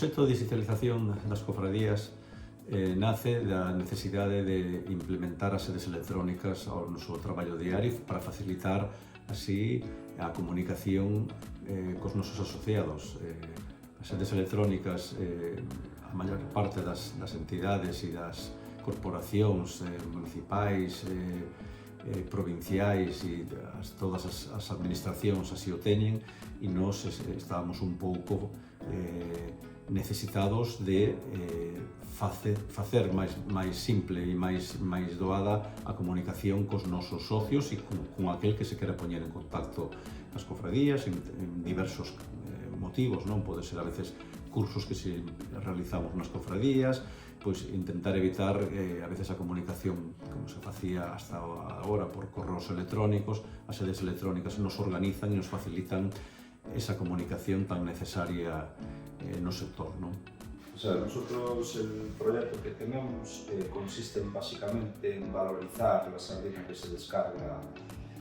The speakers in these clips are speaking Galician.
proxecto de digitalización das cofradías nace da necesidade de implementar as sedes electrónicas ao noso traballo diario para facilitar así a comunicación cos nosos asociados. As sedes electrónicas, a maior parte das entidades e das corporacións municipais, provinciais e todas as administracións así o teñen, e nós estábamos un pouco necesitados de facer máis simple e máis doada a comunicación cos nosos socios e con aquel que se quera poñer en contacto nas cofradías en diversos motivos, non? Pode ser a veces cursos que se realizamos nas cofradías, pois intentar evitar a veces a comunicación como se facía hasta agora por correos electrónicos. As sedes electrónicas nos organizan e nos facilitan esa comunicación tan necesaria no sector, non? O sea, nosotros el proyecto que tenemos consiste básicamente en valorizar la sardina que se descarga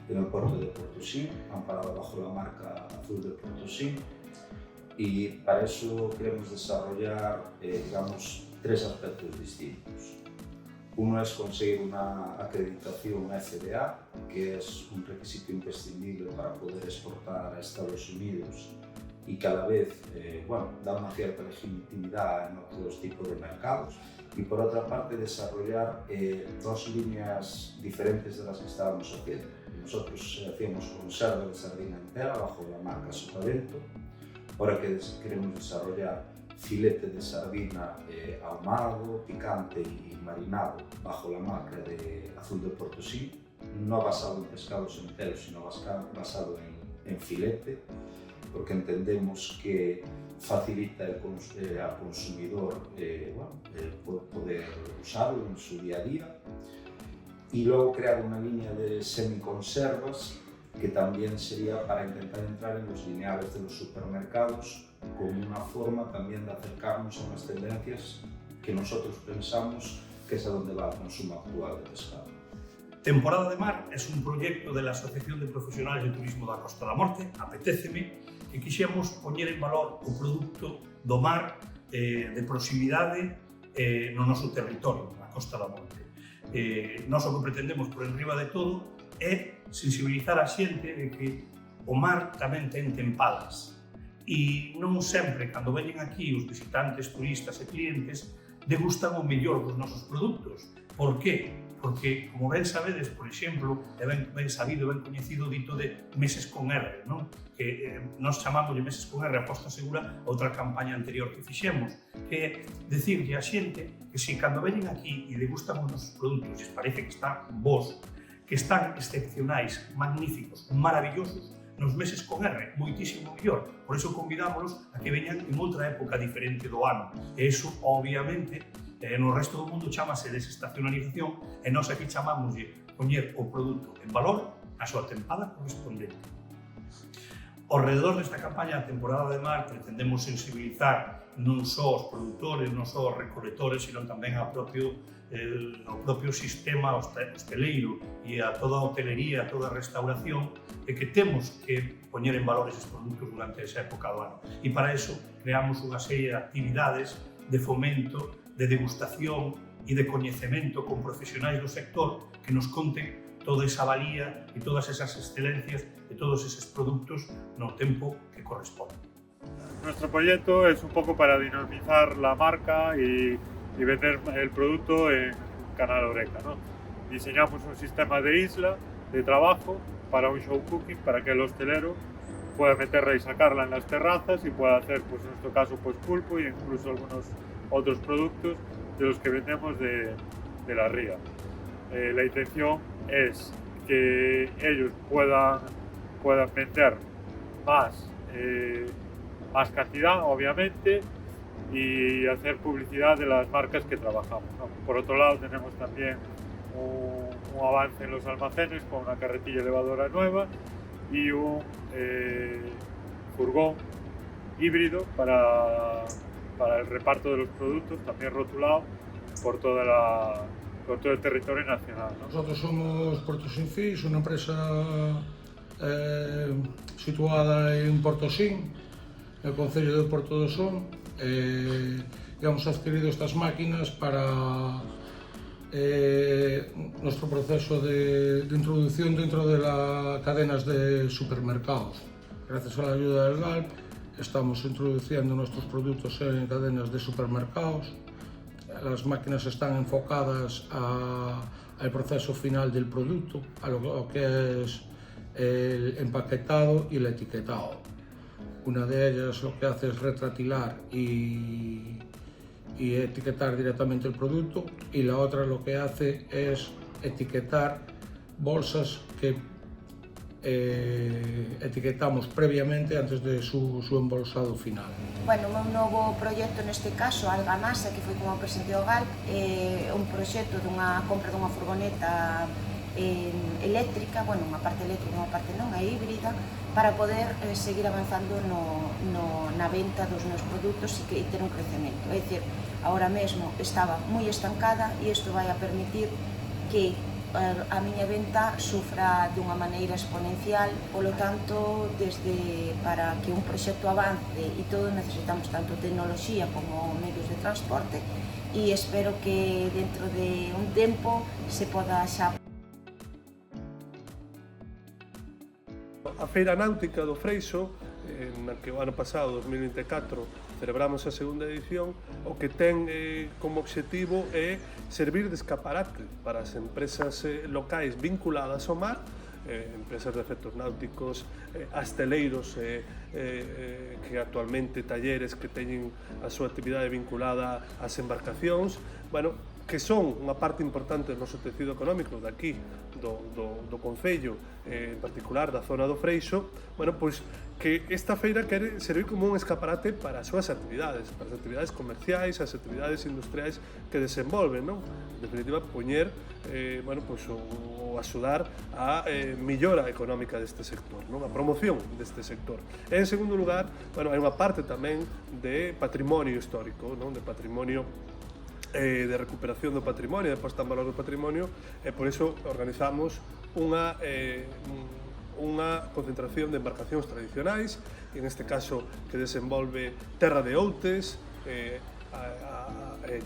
en el puerto de Portosín, amparado bajo la marca azul de Portosín, y para eso queremos desarrollar, digamos, tres aspectos distintos. Uno es conseguir una acreditación FDA, que es un requisito imprescindible para poder exportar a Estados Unidos y que a la vez da una cierta legitimidad en otros tipos de mercados. Y por otra parte, desarrollar dos líneas diferentes de las que estábamos haciendo. Nosotros hacíamos conserva de sardina entera bajo la marca Sotavento. Ahora que queremos desarrollar filete de sardina ahumado, picante y marinado bajo la marca de Azul de Portosí, no basado en pescados enteros, sino basado en filete, porque entendemos que facilita al consumidor poder usarlo en su día a día. Y luego crear una línea de semiconservas que también sería para intentar entrar en los lineales de los supermercados como una forma también de acercarnos a unas tendencias que nosotros pensamos que es a donde va el consumo actual de pescado. Temporada de Mar es un proyecto de la Asociación de Profesionales de Turismo da Costa da Morte, Apetéceme, que quixemos poñer en valor o produto do mar de proximidade no noso territorio, na Costa da Morte. Nós o que pretendemos por enriba de todo é sensibilizar a xente de que o mar tamén ten tempadas e non sempre, cando veñen aquí os visitantes, turistas e clientes, degustan o mellor dos nosos produtos. Por qué? Porque, como ben sabedes, por exemplo, é ben sabido, ben coñecido o dito de meses con R, non? Que nós chamamos de meses con R, aposta segura, outra campaña anterior que fixemos, que é decirlle a xente que se cando veñen aquí e degustan os nosos produtos, e parece que están bons, que están excepcionais, magníficos, maravillosos, nos meses con R, moitísimo mellor. Por iso convidámonos a que veñan en outra época diferente do ano. E iso, obviamente, no resto do mundo chamase desestacionalización e nós aquí chamámoslle poñer o produto en valor a súa tempada correspondente. Ao redor desta campaña da temporada de mar pretendemos sensibilizar non só os produtores, non só os recolectores, sino tamén ao propio sistema hosteleiro e a toda a hotelería, a toda a restauración, de que temos que poñer en valor eses produtos durante esa época do ano. E para iso creamos unha serie de actividades de fomento, de degustación e de coñecemento con profesionais do sector que nos conten toda esa valía e todas esas excelencias de todos esos productos no tempo que corresponde. Nuestro proyecto es un poco para dinamizar la marca y vender el producto en Canal Oreca, ¿no? Diseñamos un sistema de isla de trabajo para un show cooking, para que el hostelero pueda meterla y sacarla en las terrazas y pueda hacer, pues en nuestro caso, pues pulpo y incluso algunos otros productos de los que vendemos de la ría. La intención es que ellos puedan vender más cantidad, obviamente, y hacer publicidad de las marcas que trabajamos, ¿no? Por otro lado, tenemos también un avance en los almacenes con una carretilla elevadora nueva y un furgón híbrido para el reparto de los productos, también rotulado por todo el territorio nacional, ¿no? Nosotros somos Portosín Fish, una empresa situada en Portosín, en el concello de Porto do Son, hemos adquirido estas máquinas para nuestro proceso de introducción dentro de las cadenas de supermercados. Gracias a la ayuda del GALP estamos introduciendo nuestros productos en cadenas de supermercados. Las máquinas están enfocadas al proceso final del producto, a lo que es el empaquetado y el etiquetado. Una de ellas lo que hace es retratilar y etiquetar directamente el producto, y la otra lo que hace es etiquetar bolsas que etiquetamos previamente antes de su embolsado final. Bueno, o meu novo proxecto neste caso, Alga Masa, que foi como presentou o GALP, é un proxecto dunha compra dunha furgoneta eléctrica, bueno, unha parte eléctrica e unha parte non, é híbrida, para poder seguir avanzando na venta dos meus produtos e ter un crecemento. É dicir, agora mesmo estaba moi estancada e isto vai a permitir que a miña venta sufra dunha maneira exponencial, polo tanto, para que un proxecto avance e todo necesitamos tanto tecnoloxía como medios de transporte, e espero que dentro de un tempo se poda xa. A Feira Náutica do Freixo, na que o ano pasado, 2024, celebramos a segunda edición, o que ten como objetivo é servir de escaparate para as empresas locais vinculadas ao mar, empresas de efectos náuticos, asteleiros que actualmente talleres que teñen a súa actividade vinculada ás embarcacións, bueno, que son unha parte importante do noso tecido económico daqui, do Concello, en particular da zona do Freixo, bueno, pois que esta feira quere servir como un escaparate para as súas actividades, para as actividades comerciais, as actividades industriais que desenvolven, non? En definitiva, poñer, bueno, pois, o axudar a millora económica deste sector, non? A promoción deste sector. E, en segundo lugar, bueno, hai unha parte tamén de patrimonio histórico, non? De patrimonio de recuperación do patrimonio, de posta en valor do patrimonio, e por iso organizamos unha concentración de embarcacións tradicionais, en este caso que desenvolve Terra de Outes,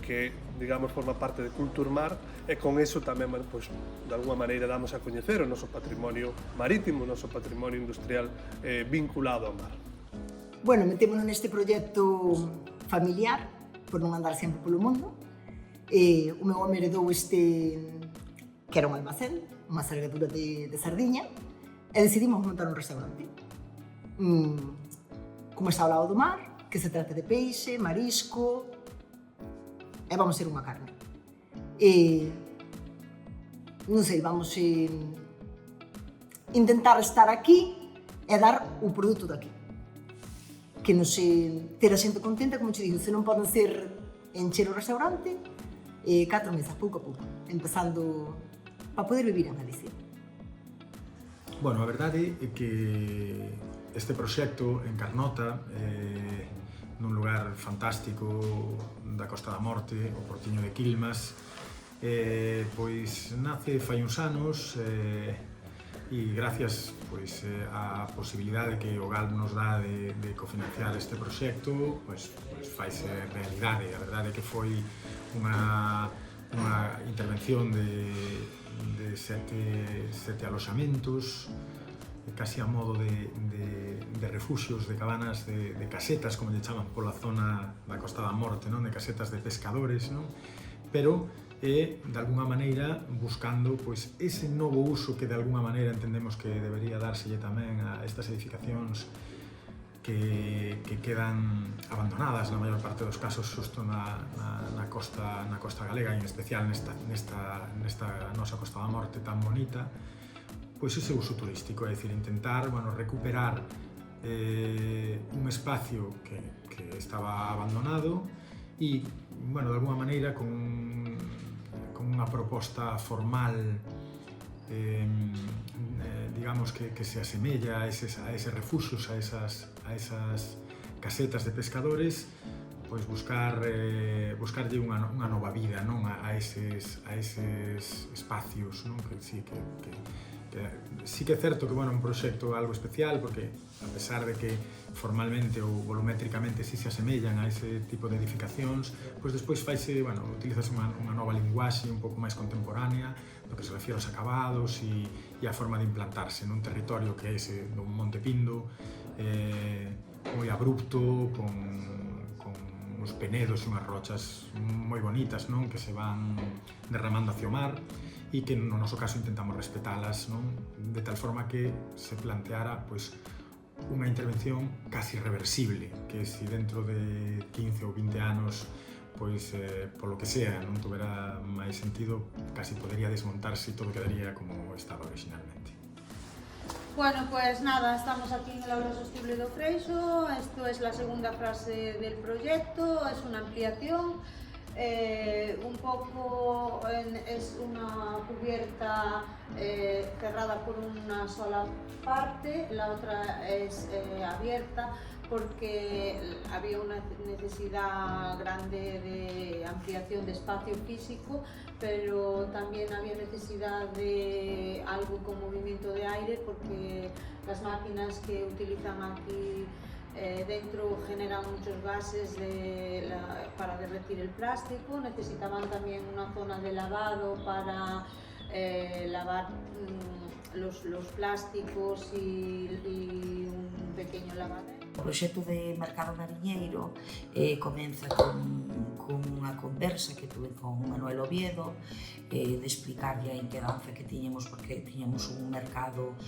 que, digamos, forma parte de Culturmar, e con eso tamén, pues, de alguma maneira damos a coñecer o noso patrimonio marítimo, o noso patrimonio industrial vinculado ao mar. Bueno, metémonos neste proxecto familiar, por non andar sempre polo mundo. O meu home heredou que era un almacén, unha salgadura de sardiña, e decidimos montar un restaurante. Como está ao lado do mar, que se trata de peixe, marisco, e vamos ser unha carne. Non sei, vamos intentar estar aquí e dar o produto daqui. Que nos ter a xente contenta, como te digo, se non poden ser encher o restaurante, 4 meses, pouco a pouco, empezando para poder vivir en Galicia. Bueno, a verdade é que este proxecto en Carnota, nun lugar fantástico da Costa da Morte, o Portiño de Quilmas, pois nace fai uns anos, e gracias pois, á posibilidade que o GALP nos dá de cofinanciar este proxecto, pois faise realidade. A verdade é que foi unha intervención de sete aloxamentos, casi a modo de refuxios, de cabanas, de casetas, como lle chaman pola zona da Costa da Morte, non? De casetas de pescadores, non? Pero de alguna maneira buscando pois ese novo uso que de alguna maneira entendemos que debería dárselle tamén a estas edificacións que quedan abandonadas na maior parte dos casos xusto na costa galega, e en especial nesta nosa Costa da Morte tan bonita, pois ese uso turístico, é dicir, intentar, bueno, recuperar un espacio que estaba abandonado e, bueno, de alguna maneira con unha proposta formal, digamos que se asemella a eses refuxios, a esas casetas de pescadores, pois buscarlle unha nova vida, non, a eses espacios, non, que Que sí que é certo que, bueno, é un proxecto algo especial, porque a pesar de que formalmente ou volumétricamente sí se asemellan a ese tipo de edificacións, pois despois faise, bueno, utilizas unha nova linguaxe un pouco máis contemporánea do que se refiere aos acabados e a forma de implantarse nun territorio que é ese dun Monte Pindo, moi abrupto, con uns penedos e unhas rochas moi bonitas, non? Que se van derramando hacia o mar, e que no noso caso intentamos respetalas, non? De tal forma que se planteara pois, unha intervención casi reversible, que se dentro de 15 ou 20 anos pois, polo que sea, non tuvera máis sentido, casi podería desmontarse e todo quedaría como estaba originalmente. Bueno, pues nada, estamos aquí en el Aula Sostenible de Freixo. Esto es la segunda fase del proyecto, es una ampliación. Un poco es una cubierta cerrada por una sola parte, la otra es abierta porque había una necesidad grande de ampliación de espacio físico, pero también había necesidad de algo con movimiento de aire porque las máquinas que utilizan aquí dentro generan muchos gases para derretir el plástico. Necesitaban también una zona de lavado para lavar los plásticos y un pequeño lavadero. O proxecto de Mercado Mariñeiro comeza con unha conversa que tuve con Manuel Oviedo de explicarlle a inquedanza que tiñamos porque tiñamos un mercado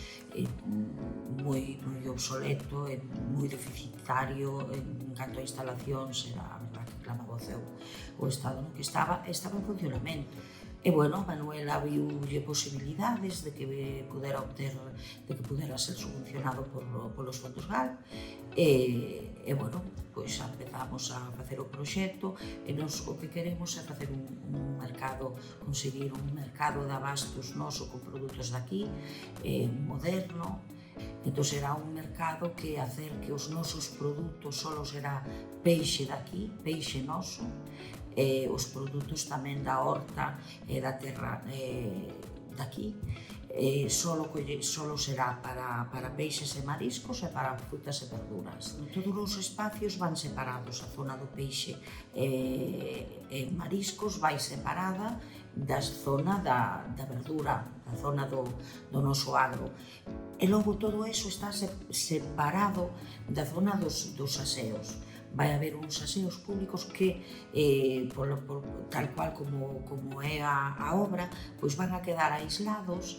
moi obsoleto e moi deficitario en canto a instalacións, era a verdad que clamaba o estado no que estaba en funcionamento. E, bueno, Manuela viulle posibilidades de que pudera ser subvencionado polos fondos GAL e, bueno, pois empezamos a facer o proxecto e nos o que queremos é facer un mercado, conseguir un mercado de abastos noso con produtos daqui, moderno. Entón será un mercado que hacer que os nosos produtos solo será peixe daqui, peixe noso, os produtos tamén da horta e da terra daqui, solo será para peixes e mariscos e para frutas e verduras. Todos os espacios van separados, a zona do peixe e mariscos vai separada da zona da verdura, da zona do noso agro. E logo todo eso está separado da zona dos aseos. Vai haber uns aseos públicos que, tal cual como é a obra, pois van a quedar aislados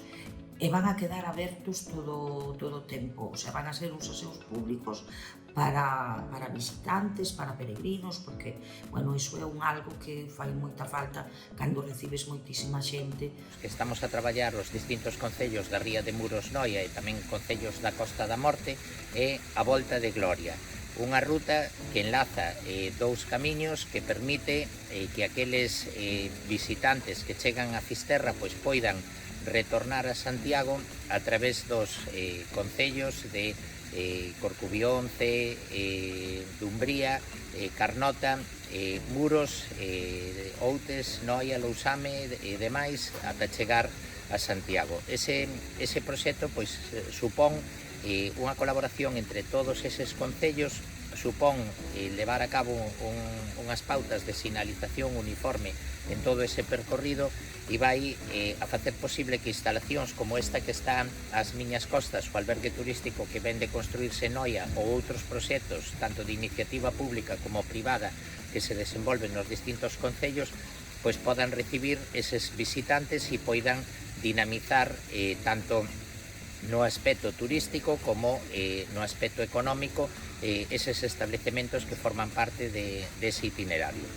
e van a quedar abertos todo o tempo. O sea, van a ser uns aseos públicos para visitantes, para peregrinos, porque, bueno, iso é algo que fai moita falta cando recibes moitísima xente. Estamos a traballar os distintos concellos da Ría de Muros, Noia e tamén concellos da Costa da Morte e a Volta de Gloria. Unha ruta que enlaza dous camiños que permite que aqueles visitantes que chegan a Fisterra pois poidan retornar a Santiago a través dos concellos de Corcubionce, Dumbría, Carnota, Muros, Outes, Noia, Lousame e demais ata chegar a Santiago. Ese proxecto pois supón unha colaboración entre todos eses concellos, supón levar a cabo unhas pautas de sinalización uniforme en todo ese percorrido e vai a facer posible que instalacións como esta que está ás miñas costas, o albergue turístico que ven de construirse en Noia ou outros proxectos, tanto de iniciativa pública como privada, que se desenvolven nos distintos concellos, pois podan recibir eses visitantes e poidan dinamizar tanto no aspecto turístico como no aspecto económico eses establecementos que forman parte dese itinerario.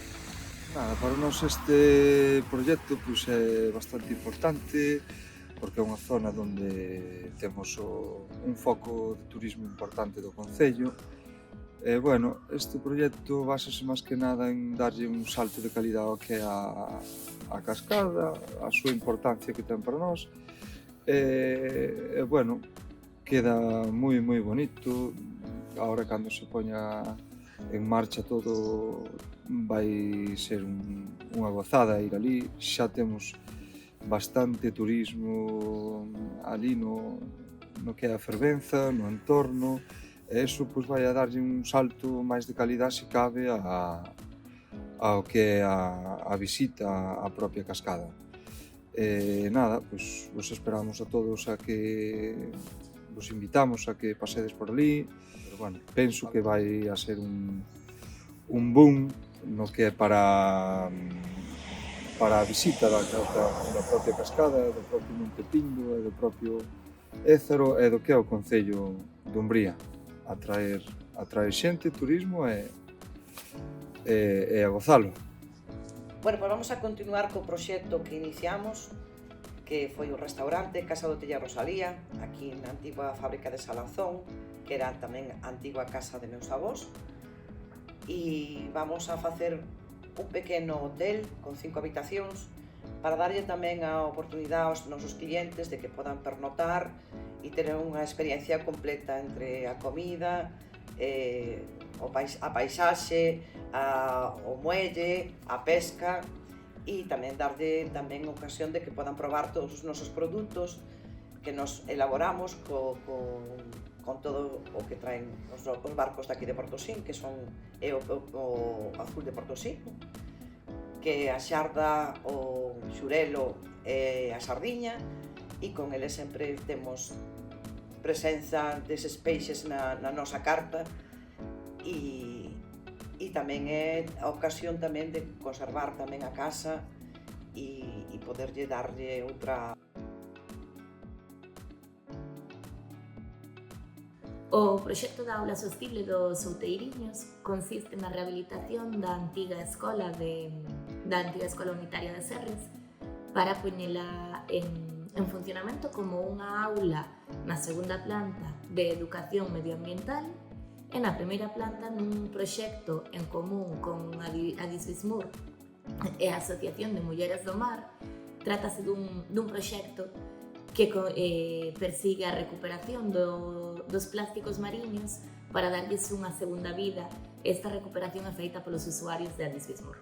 Nada, para nós este proxecto pois, é bastante importante porque é unha zona onde temos un foco de turismo importante do concello. Bueno, este proxecto basase máis que nada en darlle un salto de calidade ao que é a cascada, a súa importancia que ten para nós. Bueno, queda moi bonito. Agora cando se poña en marcha todo vai ser unha gozada ir ali. Xa temos bastante turismo ali no que é a Fervenza, no entorno, e iso pois vai a darlle un salto máis de calidade se cabe ao que é a visita á propia cascada. Nada, pois vos esperamos a todos a que vos invitamos a que pasedes por ali, pero bueno, penso que vai a ser un boom no que é para a visita da propia cascada, do propio Monte Pindo e do propio Ézaro e do que é o concello de Umbría. Atraer xente, turismo e a gozalo. Bueno, pues vamos a continuar co proxecto que iniciamos, que foi o restaurante Casa do Tella Rosalía, aquí na antigua fábrica de Salanzón, que era tamén a antigua casa de meus avós, e vamos a facer un pequeno hotel con 5 habitacións para darlle tamén a oportunidade aos nosos clientes de que podan pernotar e ter unha experiencia completa entre a comida, a paisaxe, o muelle, a pesca e tamén darlle tamén ocasión de que podan probar todos os nosos produtos que nos elaboramos con todo o que traen os barcos daqui de Portosín, que son o azul de Portosín, que a xarda, o xurelo e a sardiña, e con eles sempre temos presenza deses peixes na nosa carta e tamén é a ocasión tamén de conservar tamén a casa e poderlle darlle outra. O proxecto da aula sostible dos Outeiriños consiste na rehabilitación da antiga escola unitaria de Serres para poñela en funcionamento como unha aula na segunda planta de educación medioambiental e na primeira planta nun proxecto en común con a Disbismur e a Asociación de Mulleres do Mar. Trátase dun proxecto que persigue a recuperación dos plásticos mariños para darlles unha segunda vida. Esta recuperación é feita polos usuarios de Disbismur.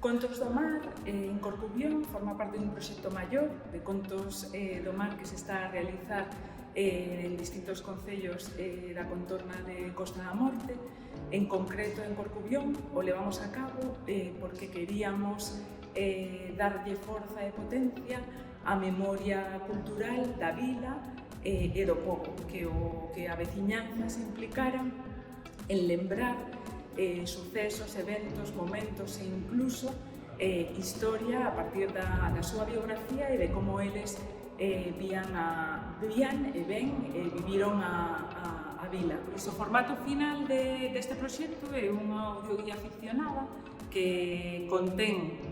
Contos do Mar en Corcubión forma parte dun proxecto maior de contos do mar que se está a realizar en distintos concellos da contorna de Costa da Morte. En concreto en Corcubión o levamos a cabo porque queríamos darlle forza e potencia á memoria cultural da vila e do pobo, que a veciñanza se implicara en lembrar sucesos, eventos, momentos e incluso historia a partir da súa biografía e de como eles viviron a vila. O formato final deste proxecto é unha audioguía ficcionada que contén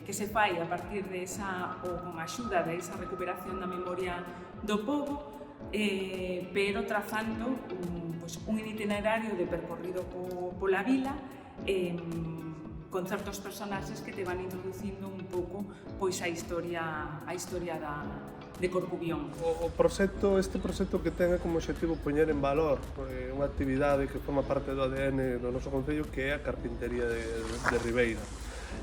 que se fai a partir ou con a axuda desa recuperación da memoria do pobo, pero trazando un itinerario de percorrido pola vila con certos personaxes que te van introducindo un pouco a historia de Corcubión. Este proxecto que ten como objetivo poñer en valor unha actividade que forma parte do ADN do noso concello, que é a carpintería de Ribeira.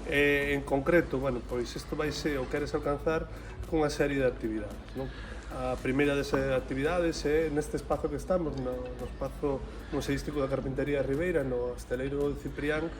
En concreto, pois isto vai ser o queres alcanzar con unha serie de actividades, non? A primeira desas actividades é neste espazo que estamos, no espazo museístico da Carpintería de Ribeira, no Esteleiro de Ciprián,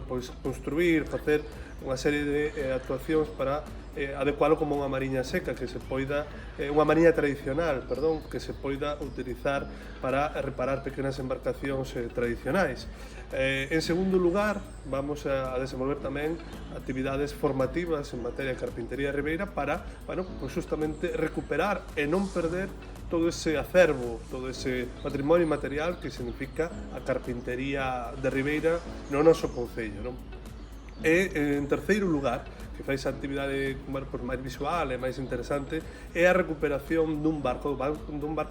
pois construir, facer unha serie de actuacións para adecualo como unha mariña seca, que se poida, unha mariña tradicional, perdón, que se poida utilizar para reparar pequenas embarcacións tradicionais. En segundo lugar, vamos a desenvolver tamén actividades formativas en materia de carpintería de Ribeira para, pois justamente recuperar e non perder todo ese acervo, todo ese patrimonio material que significa a carpintería de Ribeira no noso concello, non? E, en terceiro lugar, que fai esa actividade máis visual e máis interesante, é a recuperación dun barco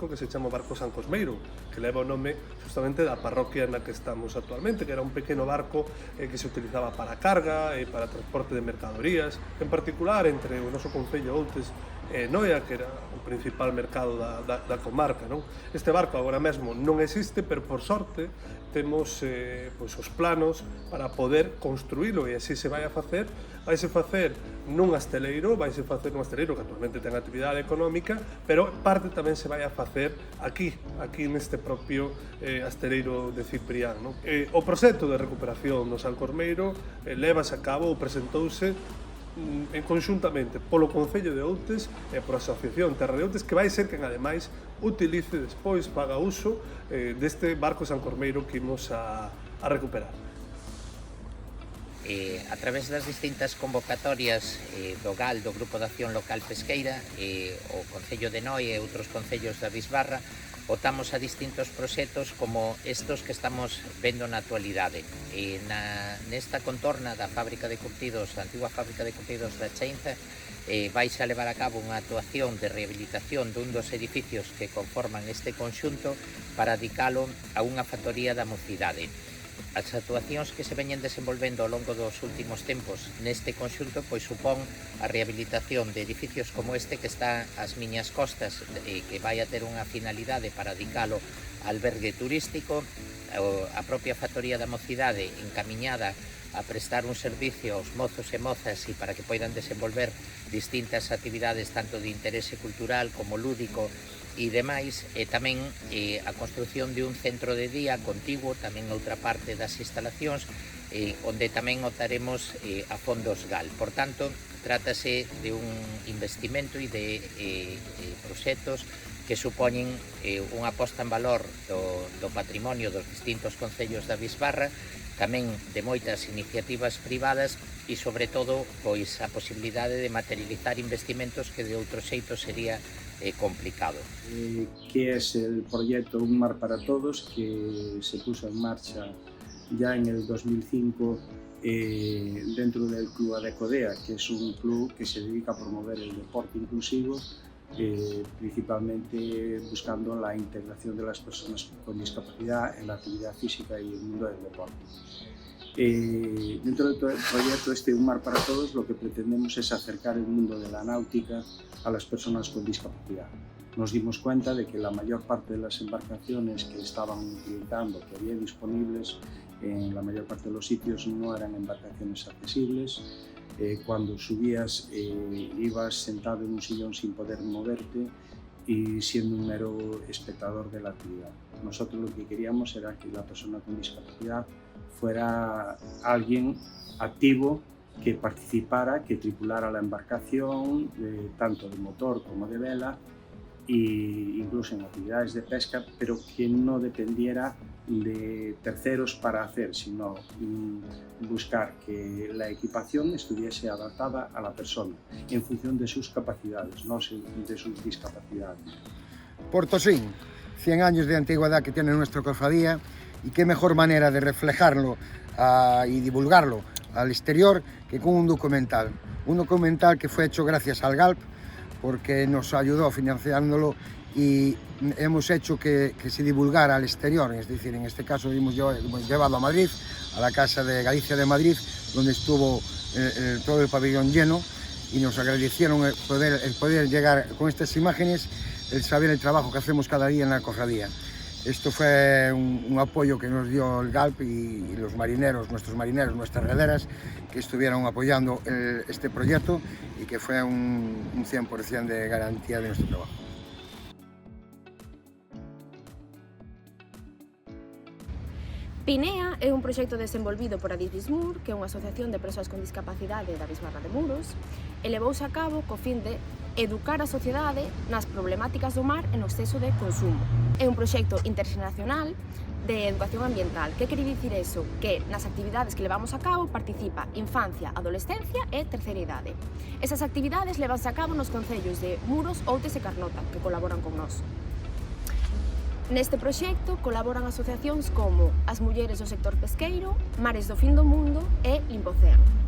que se chama Barco San Cosmeiro, que leva o nome justamente da parroquia na que estamos actualmente, que era un pequeno barco que se utilizaba para carga e para transporte de mercadorías, en particular entre o noso concello Outes Noia, que era o principal mercado da comarca, non? Este barco agora mesmo non existe, pero por sorte temos pois, os planos para poder construílo, e así se vai a facer. Vaise facer nun asteleiro, que actualmente ten actividade económica, pero parte tamén se vai a facer aquí neste propio asteleiro de Ciprián, non? O proxecto de recuperación do Salcormeiro levase a cabo ou presentouse conxuntamente polo Concello de Outes e pola Asociación Terra de Outes, que vai ser quen ademais utilice despois, faga uso deste barco Salcormeiro que imos a recuperar. A través das distintas convocatorias do GAL, do Grupo de Acción Local Pesqueira, o Concello de Noia e outros concellos da Bisbarra, votamos a distintos proxectos como estos que estamos vendo na actualidade. Nesta contorna da fábrica de curtidos, da antigua fábrica de curtidos da Chainza, vais a levar a cabo unha actuación de rehabilitación dun dos edificios que conforman este conxunto para dedicalo a unha factoría da mocidade. As actuacións que se veñen desenvolvendo ao longo dos últimos tempos neste conxunto pois supón a rehabilitación de edificios como este que está ás miñas costas, que vai a ter unha finalidade para dedicalo a albergue turístico, a propia factoría da mocidade encamiñada a prestar un servicio aos mozos e mozas e para que poidan desenvolver distintas actividades tanto de interese cultural como lúdico e demais, e tamén a construción de un centro de día contiguo tamén outra parte das instalacións, onde tamén optaremos a fondos GAL. Por tanto, trátase de un investimento e de proxectos que supoñen unha posta en valor do patrimonio dos distintos concellos da Bisbarra, tamén de moitas iniciativas privadas e, sobre todo, pois a posibilidade de materializar investimentos que de outro xeito sería complicado. Que es el proyecto Un Mar para Todos, que se puso en marcha ya en el 2005 dentro del Club Adecodea, que es un club que se dedica a promover el deporte inclusivo, principalmente buscando la integración de las personas con discapacidad en la actividad física y el mundo del deporte. Dentro del proyecto Un Mar para Todos, lo que pretendemos es acercar el mundo de la náutica a las personas con discapacidad. Nos dimos cuenta de que la mayor parte de las embarcaciones que estaban utilizando, que había disponibles en la mayor parte de los sitios, no eran embarcaciones accesibles. Cuando subías ibas sentado en un sillón sin poder moverte y siendo un mero espectador de la actividad. Nosotros lo que queríamos era que la persona con discapacidad fuera alguien activo, que participara, que tripulara la embarcación, tanto de motor como de vela, e incluso en actividades de pesca, pero que no dependiera de terceros para hacer, sino buscar que la equipación estuviese adaptada a la persona en función de sus capacidades, no de sus discapacidades. Portosín, 100 años de antigüedad que tiene nuestra cofradía, y qué mejor manera de reflejarlo y divulgarlo al exterior que con un documental que fue hecho gracias al GALP, porque nos ayudó financiándolo y hemos hecho que se divulgara al exterior, es decir, en este caso hemos llevado a Madrid, a la Casa de Galicia de Madrid, donde estuvo todo el pabellón lleno, y nos agradecieron el poder llegar con estas imágenes, el saber el trabajo que hacemos cada día en la cofradía. Esto fue un apoyo que nos dio el GALP y los marineros, nuestras rederas, que estuvieron apoyando este proyecto y que fue un 100% de garantía de nuestro trabajo. Pinea é un proxecto desenvolvido por Adif Bismur, que é unha asociación de persoas con discapacidade da Bisbarra de Muros, e levouse a cabo co fin de educar a sociedade nas problemáticas do mar e no exceso de consumo. É un proxecto interxeracional de educación ambiental. Que quere dicir eso? Que nas actividades que levamos a cabo participa infancia, adolescencia e terceira idade. Esas actividades levanse a cabo nos concellos de Muros, Outes e Carnota, que colaboran con nós. Neste proxecto colaboran asociacións como as mulleres do sector pesqueiro, Mares do Fin do Mundo e Limpocéano.